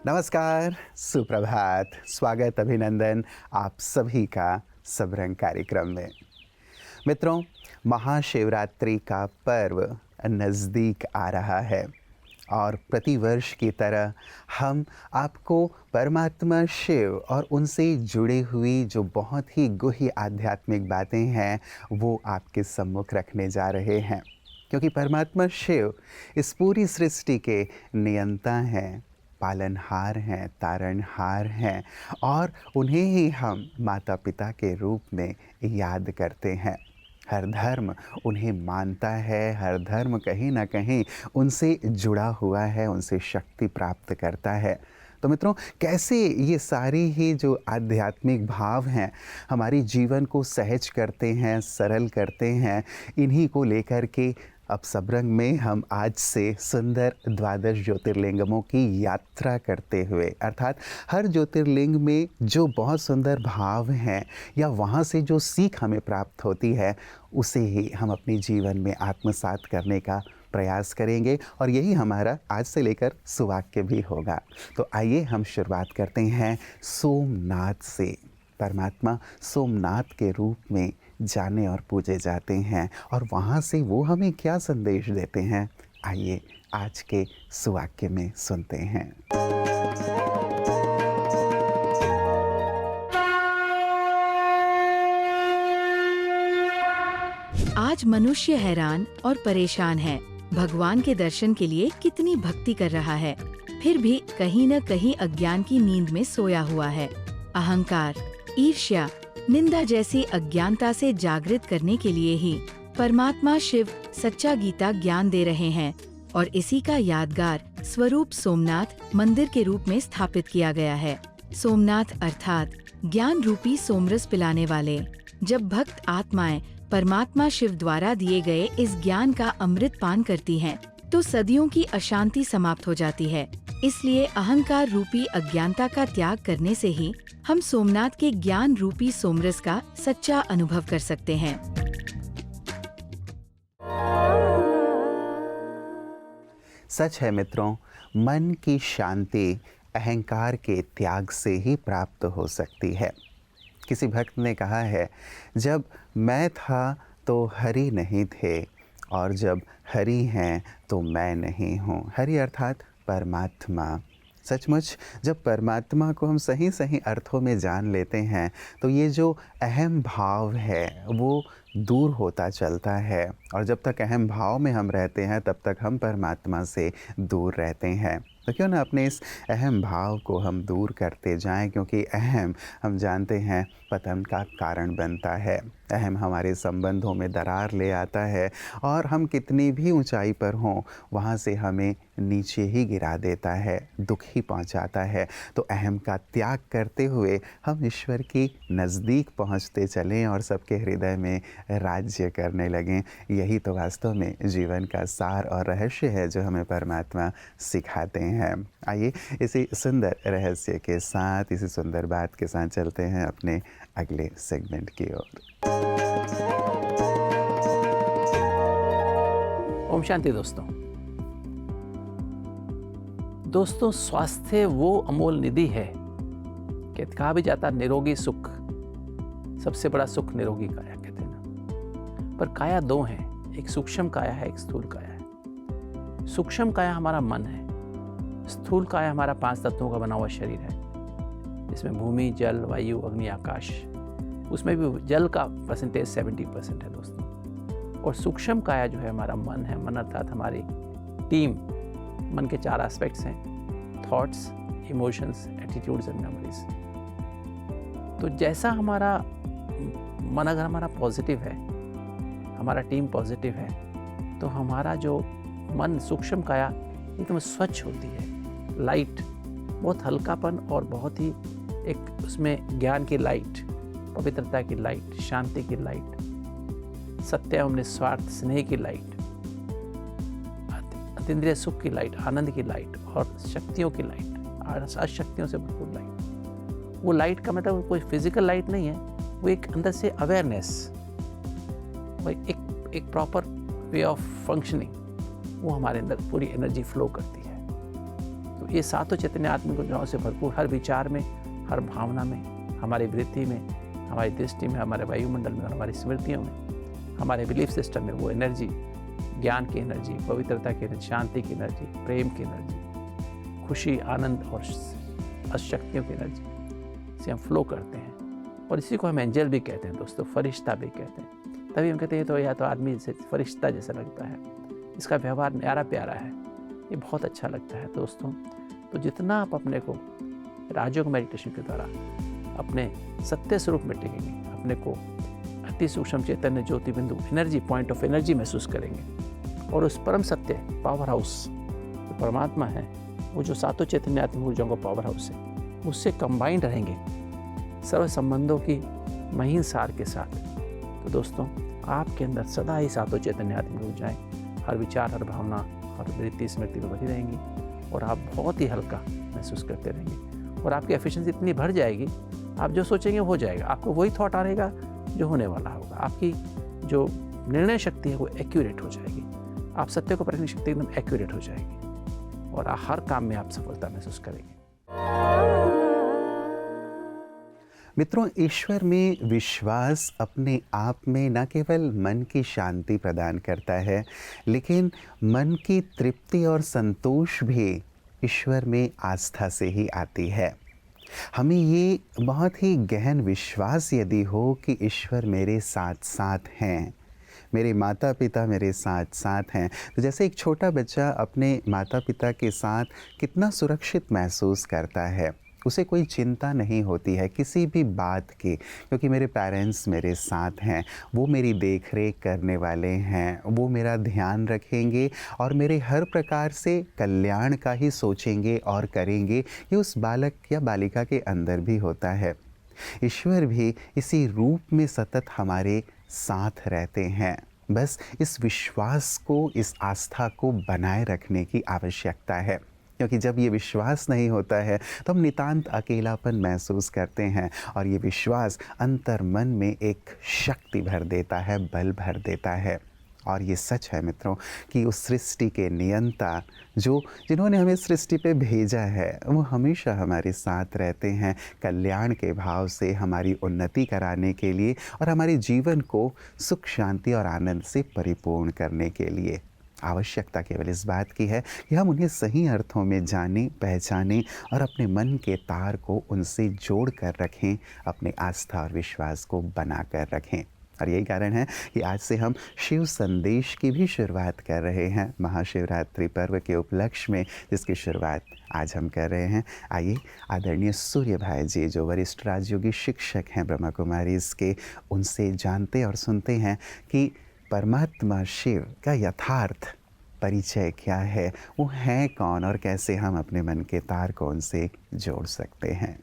नमस्कार, सुप्रभात, स्वागत, अभिनंदन आप सभी का सबरंग कार्यक्रम में। मित्रों, महाशिवरात्रि का पर्व नज़दीक आ रहा है और प्रतिवर्ष की तरह हम आपको परमात्मा शिव और उनसे जुड़ी हुई जो बहुत ही गूढ़ी आध्यात्मिक बातें हैं, वो आपके सम्मुख रखने जा रहे हैं। क्योंकि परमात्मा शिव इस पूरी सृष्टि के नियंता हैं, पालनहार हैं, तारणहार हैं और उन्हें ही हम माता पिता के रूप में याद करते हैं। हर धर्म उन्हें मानता है, हर धर्म कहीं ना कहीं उनसे जुड़ा हुआ है, उनसे शक्ति प्राप्त करता है। तो मित्रों, कैसे ये सारी ही जो आध्यात्मिक भाव हैं हमारी जीवन को सहज करते हैं, सरल करते हैं, इन्हीं को लेकर के अब सबरंग में हम आज से सुंदर द्वादश ज्योतिर्लिंगमों की यात्रा करते हुए, अर्थात हर ज्योतिर्लिंग में जो बहुत सुंदर भाव हैं या वहाँ से जो सीख हमें प्राप्त होती है, उसे ही हम अपने जीवन में आत्मसात करने का प्रयास करेंगे और यही हमारा आज से लेकर सुवाक्य भी होगा। तो आइए हम शुरुआत करते हैं सोमनाथ से। परमात्मा सोमनाथ के रूप में जाने और पूजे जाते हैं और वहाँ से वो हमें क्या संदेश देते हैं, आइए आज के सुवाक्य में सुनते हैं। आज मनुष्य हैरान और परेशान है। भगवान के दर्शन के लिए कितनी भक्ति कर रहा है, फिर भी कहीं न कहीं अज्ञान की नींद में सोया हुआ है। अहंकार, ईर्ष्या, निंदा जैसी अज्ञानता से जागृत करने के लिए ही परमात्मा शिव सच्चा गीता ज्ञान दे रहे हैं और इसी का यादगार स्वरूप सोमनाथ मंदिर के रूप में स्थापित किया गया है। सोमनाथ अर्थात ज्ञान रूपी सोमरस पिलाने वाले। जब भक्त आत्माएं परमात्मा शिव द्वारा दिए गए इस ज्ञान का अमृत पान करती हैं, तो सदियों की अशांति समाप्त हो जाती है। इसलिए अहंकार रूपी अज्ञानता का त्याग करने से ही हम सोमनाथ के ज्ञान रूपी सोमरस का सच्चा अनुभव कर सकते हैं। सच है मित्रों, मन की शांति अहंकार के त्याग से ही प्राप्त हो सकती है। किसी भक्त ने कहा है, जब मैं था तो हरि नहीं थे और जब हरि हैं तो मैं नहीं हूँ। हरि अर्थात परमात्मा। सचमुच जब परमात्मा को हम सही सही अर्थों में जान लेते हैं तो ये जो अहम भाव है वो दूर होता चलता है और जब तक अहम भाव में हम रहते हैं तब तक हम परमात्मा से दूर रहते हैं। तो क्यों ना अपने इस अहम भाव को हम दूर करते जाएं, क्योंकि अहम हम जानते हैं पतन का कारण बनता है। अहम हमारे संबंधों में दरार ले आता है और हम कितनी भी ऊंचाई पर हों वहाँ से हमें नीचे ही गिरा देता है, दुख ही पहुँचाता है। तो अहम का त्याग करते हुए हम ईश्वर की नज़दीक पहुँचते चलें और सबके हृदय में राज्य करने लगें। यही तो वास्तव में जीवन का सार और रहस्य है जो हमें परमात्मा सिखाते हैं। आइए इसी सुंदर रहस्य के साथ, इसी सुंदर बात के साथ चलते हैं अपने अगले सेगमेंट की ओर। ओम शांति दोस्तों, स्वास्थ्य वो अमोल निधि है कि कहा भी जाता निरोगी सुख, सबसे बड़ा सुख निरोगी काया कहते हैं ना। पर काया दो हैं, एक सूक्ष्म काया है, एक स्थूल काया है। सूक्ष्म काया हमारा मन है, स्थूल काया हमारा 5 तत्वों का बना हुआ शरीर है, जिसमें भूमि, जल, वायु, अग्नि, आकाश। उसमें भी जल का परसेंटेज 70% है दोस्तों। और सूक्ष्म काया जो है हमारा मन है। मन अर्थात हमारी टीम। मन के 4 एस्पेक्ट्स हैं, thoughts, emotions, attitudes and memories. तो जैसा हमारा मन अगर हमारा पॉजिटिव है, हमारा टीम पॉजिटिव है, तो हमारा जो मन सूक्ष्म काया एकदम स्वच्छ होती है, लाइट, बहुत हल्कापन और बहुत ही एक उसमें ज्ञान की लाइट, पवित्रता की लाइट, शांति की लाइट, सत्य एवं निस्वार्थ स्नेह की लाइट, अतीन्द्रिय सुख की लाइट, आनंद की लाइट और शक्तियों की लाइट, शक्तियों से भरपूर लाइट। वो लाइट का मतलब कोई फिजिकल लाइट नहीं है, वो एक अंदर से अवेयरनेस, वो एक प्रॉपर वे ऑफ फंक्शनिंग, वो हमारे अंदर पूरी एनर्जी फ्लो करती है। तो ये सातों चैतन्य आत्मिक ऊर्जाओं से भरपूर हर विचार में, हर भावना में, हमारी वृत्ति में, हमारी दृष्टि में, हमारे वायुमंडल में और हमारी स्मृतियों में, हमारे बिलीफ सिस्टम में वो एनर्जी, ज्ञान की एनर्जी, पवित्रता की एनर्जी, शांति की एनर्जी, प्रेम की एनर्जी, खुशी, आनंद और शक्तियों की एनर्जी से हम फ्लो करते हैं। और इसी को हम एंजल भी कहते हैं दोस्तों, फरिश्ता भी कहते हैं। तभी हम कहते हैं तो या तो आदमी जैसे फरिश्ता जैसा लगता है, इसका व्यवहार न्यारा प्यारा है, ये बहुत अच्छा लगता है दोस्तों। तो जितना आप अपने को राजयोग मेडिटेशन के द्वारा अपने सत्य स्वरूप में टिकेंगे, अपने को अति सूक्ष्म चैतन्य ज्योति बिंदु एनर्जी, पॉइंट ऑफ एनर्जी महसूस करेंगे और उस परम सत्य पावर हाउस जो परमात्मा है, वो जो सातों चैतन्य आत्मिक ऊर्जाओं का पावर हाउस है, उससे कंबाइंड रहेंगे सर्व संबंधों की महीन सार के साथ। तो दोस्तों, आपके अंदर सदा ही सातों चैतन्य आत्मिक ऊर्जाएं हर विचार, हर भावना, हर वृत्ति, स्मृति में भरी रहेंगी और आप बहुत ही हल्का महसूस करते रहेंगे और आपकी एफिशिएंसी इतनी बढ़ जाएगी, आप जो सोचेंगे हो जाएगा, आपको वही थॉट आएगा जो होने वाला होगा। आपकी जो निर्णय शक्ति है वो एक्यूरेट हो जाएगी, आप सत्य को परखने की शक्ति एकदम एक्यूरेट हो जाएगी और हर काम में आप सफलता महसूस करेंगे। मित्रों, ईश्वर में विश्वास अपने आप में न केवल मन की शांति प्रदान करता है, लेकिन मन की तृप्ति और संतोष भी ईश्वर में आस्था से ही आती है। हमें ये बहुत ही गहन विश्वास यदि हो कि ईश्वर मेरे साथ साथ हैं, मेरे माता पिता मेरे साथ साथ हैं, तो जैसे एक छोटा बच्चा अपने माता पिता के साथ कितना सुरक्षित महसूस करता है, उसे कोई चिंता नहीं होती है किसी भी बात की, क्योंकि मेरे पेरेंट्स मेरे साथ हैं, वो मेरी देख रेख करने वाले हैं, वो मेरा ध्यान रखेंगे और मेरे हर प्रकार से कल्याण का ही सोचेंगे और करेंगे। ये उस बालक या बालिका के अंदर भी होता है। ईश्वर भी इसी रूप में सतत हमारे साथ रहते हैं। बस इस विश्वास को, इस आस्था को बनाए रखने की आवश्यकता है, क्योंकि जब ये विश्वास नहीं होता है तो हम नितांत अकेलापन महसूस करते हैं और ये विश्वास अंतर मन में एक शक्ति भर देता है, बल भर देता है। और ये सच है मित्रों कि उस सृष्टि के नियंता जिन्होंने हमें सृष्टि पे भेजा है, वो हमेशा हमारे साथ रहते हैं, कल्याण के भाव से हमारी उन्नति कराने के लिए और हमारे जीवन को सुख, शांति और आनंद से परिपूर्ण करने के लिए। आवश्यकता केवल इस बात की है कि हम उन्हें सही अर्थों में जानें, पहचानें और अपने मन के तार को उनसे जोड़ कर रखें, अपने आस्था और विश्वास को बना कर रखें। और यही कारण है कि आज से हम शिव संदेश की भी शुरुआत कर रहे हैं महाशिवरात्रि पर्व के उपलक्ष्य में, जिसकी शुरुआत आज हम कर रहे हैं। आइए आदरणीय सूर्य भाई जी, जो वरिष्ठ राजयोगी शिक्षक हैं ब्रह्मा कुमारीज़ के, उनसे जानते और सुनते हैं कि परमात्मा शिव का यथार्थ परिचय क्या है, वो है कौन और कैसे हम अपने मन के तार को उनसे जोड़ सकते हैं।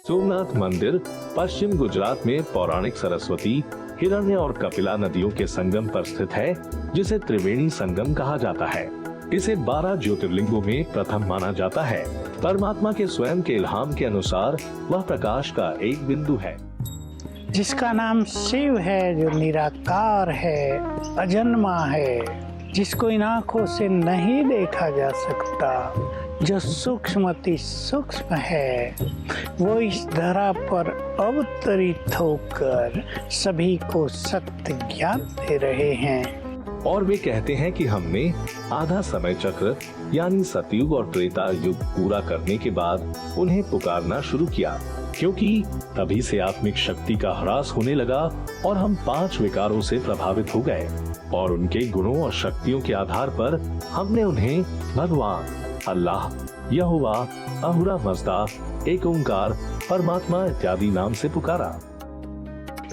सोमनाथ मंदिर पश्चिम गुजरात में पौराणिक सरस्वती, हिरण्य और कपिला नदियों के संगम पर स्थित है, जिसे त्रिवेणी संगम कहा जाता है। इसे 12 ज्योतिर्लिंगों में प्रथम माना जाता है। परमात्मा के स्वयं के इल्हाम के अनुसार वह प्रकाश का एक बिंदु है, जिसका नाम शिव है, जो निराकार है, अजन्मा है, जिसको इन आँखों से नहीं देखा जा सकता, जो सूक्ष्मति सूक्ष्म है, वो इस धरा पर अवतरित होकर सभी को सत्य ज्ञान दे रहे हैं। और वे कहते हैं कि हमने आधा समय चक्र यानी सतयुग और त्रेता युग पूरा करने के बाद उन्हें पुकारना शुरू किया, क्योंकि तभी से आत्मिक शक्ति का ह्रास होने लगा और हम 5 विकारों से प्रभावित हो गए और उनके गुणों और शक्तियों के आधार पर हमने उन्हें भगवान, अल्लाह, यहोवा, अहुरा मज़दा, एक ओंकार, परमात्मा इत्यादि नाम से पुकारा।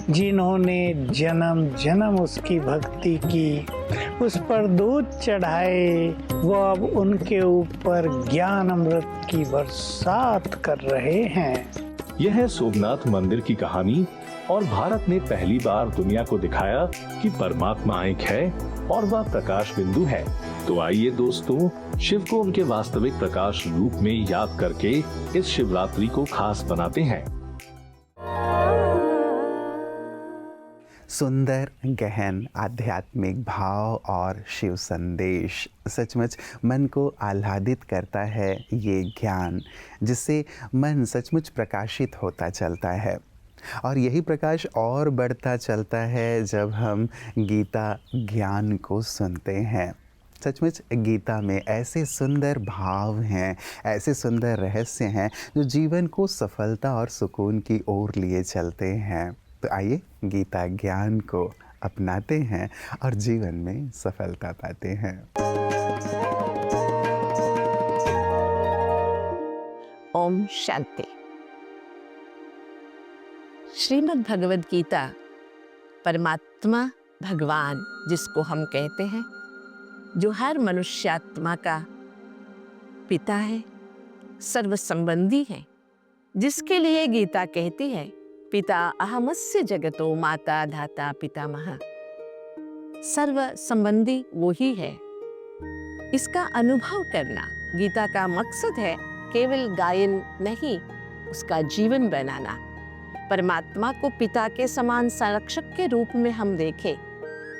जिन्होंने जन्म जन्म उसकी भक्ति की, उस पर दूध चढ़ाए, वो अब उनके ऊपर ज्ञान अमृत की बरसात कर रहे हैं। यह है सोमनाथ मंदिर की कहानी और भारत ने पहली बार दुनिया को दिखाया कि परमात्मा एक है और वह प्रकाश बिंदु है। तो आइए दोस्तों, शिव को उनके वास्तविक प्रकाश रूप में याद करके इस शिवरात्रि को खास बनाते हैं। सुंदर गहन आध्यात्मिक भाव और शिव संदेश, सचमुच मन को आह्लादित करता है ये ज्ञान, जिससे मन सचमुच प्रकाशित होता चलता है। और यही प्रकाश और बढ़ता चलता है जब हम गीता ज्ञान को सुनते हैं। सचमुच गीता में ऐसे सुंदर भाव हैं, ऐसे सुंदर रहस्य हैं जो जीवन को सफलता और सुकून की ओर लिए चलते हैं। तो आइए गीता ज्ञान को अपनाते हैं और जीवन में सफलता पाते हैं। ओम शांति। श्रीमद् भगवद गीता परमात्मा भगवान जिसको हम कहते हैं, जो हर मनुष्यात्मा का पिता है, सर्व संबंधी है, जिसके लिए गीता कहती है पिता अहमस्य जगतो माता धाता पितामह। सर्व संबंधी वो ही है। इसका अनुभव करना गीता का मकसद है, केवल गायन नहीं, उसका जीवन बनाना। परमात्मा को पिता के समान संरक्षक के रूप में हम देखें।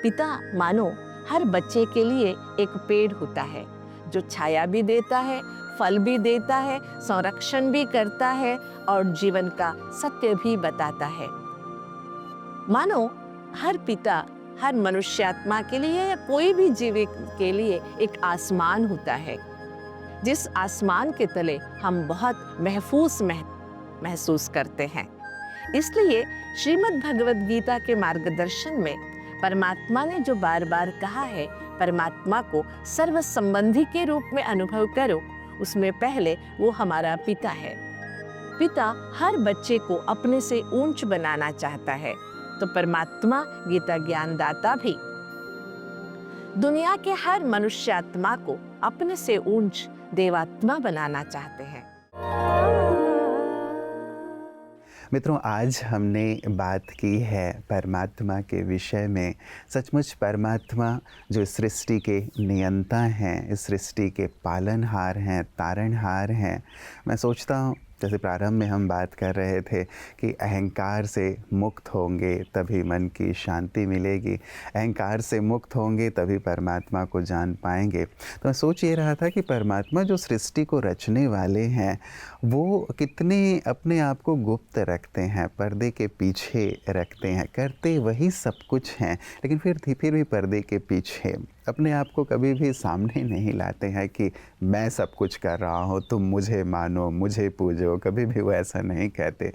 पिता मानो हर बच्चे के लिए एक पेड़ होता है, जो छाया भी देता है, फल भी देता है, संरक्षण भी करता है और जीवन का सत्य भी बताता है। मानो हर पिता हर मनुष्यात्मा के लिए या कोई भी जीव के लिए एक आसमान होता है, जिस आसमान के तले हम बहुत महसूस करते हैं। इसलिए श्रीमद् भगवद गीता के मार्गदर्शन में परमात्मा ने जो बार बार कहा है, परमात्मा को सर्व संबंधी के रूप में अनुभव करो, उसमें पहले वो हमारा पिता है। पिता हर बच्चे को अपने से ऊंच बनाना चाहता है, तो परमात्मा गीता ज्ञानदाता भी दुनिया के हर मनुष्यात्मा को अपने से ऊंच देवात्मा बनाना चाहते हैं। मित्रों, आज हमने बात की है परमात्मा के विषय में। सचमुच परमात्मा जो सृष्टि के नियंता हैं, इस सृष्टि के पालनहार हैं, तारणहार हैं। मैं सोचता हूँ, जैसे प्रारंभ में हम बात कर रहे थे कि अहंकार से मुक्त होंगे तभी मन की शांति मिलेगी, अहंकार से मुक्त होंगे तभी परमात्मा को जान पाएंगे। तो मैं सोच ये रहा था कि परमात्मा जो सृष्टि को रचने वाले हैं, वो कितने अपने आप को गुप्त रखते हैं, पर्दे के पीछे रखते हैं, करते वही सब कुछ हैं, लेकिन फिर भी पर्दे के पीछे अपने आप को कभी भी सामने नहीं लाते हैं कि मैं सब कुछ कर रहा हूँ, तुम मुझे मानो, मुझे पूजो। कभी भी वो ऐसा नहीं कहते।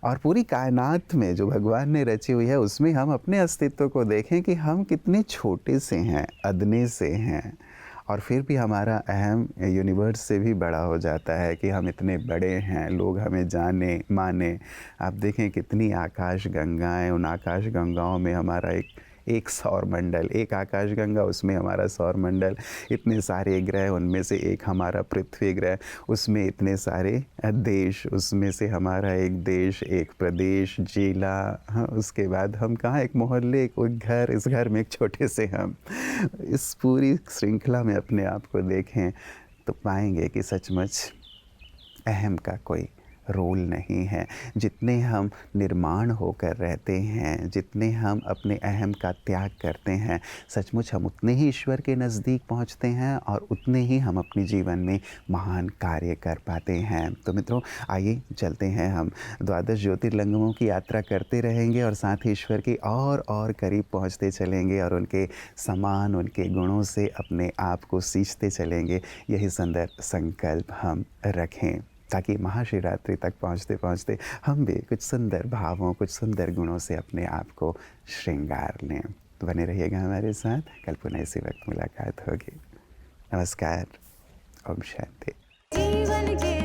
और पूरी कायनात में जो भगवान ने रची हुई है, उसमें हम अपने अस्तित्व को देखें कि हम कितने छोटे से हैं, अदने से हैं, और फिर भी हमारा अहम यूनिवर्स से भी बड़ा हो जाता है कि हम इतने बड़े हैं, लोग हमें जाने माने। आप देखें कितनी आकाश गंगाएं, उन आकाश गंगाओं में हमारा एक सौर मंडल, एक आकाश गंगा, उसमें हमारा सौर मंडल, इतने सारे ग्रह, उनमें से एक हमारा पृथ्वी ग्रह, उसमें इतने सारे देश, उसमें से हमारा एक देश, एक प्रदेश, जिला, हाँ, उसके बाद हम कहाँ, एक मोहल्ले, एक घर, इस घर में एक छोटे से हम। इस पूरी श्रृंखला में अपने आप को देखें तो पाएंगे कि सचमुच अहम का कोई रोल नहीं है। जितने हम निर्माण होकर रहते हैं, जितने हम अपने अहम का त्याग करते हैं, सचमुच हम उतने ही ईश्वर के नज़दीक पहुंचते हैं और उतने ही हम अपने जीवन में महान कार्य कर पाते हैं। तो मित्रों, आइए चलते हैं, हम द्वादश ज्योतिर्लिंगों की यात्रा करते रहेंगे और साथ ही ईश्वर की और करीब पहुंचते चलेंगे और उनके समान, उनके गुणों से अपने आप को सींचते चलेंगे। यही सुंदर संकल्प हम रखें, ताकि महाशिवरात्रि तक पहुँचते पहुँचते हम भी कुछ सुंदर भावों, कुछ सुंदर गुणों से अपने आप को श्रृंगार लें। तो बने रहिएगा हमारे साथ, कल पुनः इसी वक्त मुलाकात होगी। नमस्कार, ओम शांति। जीवन के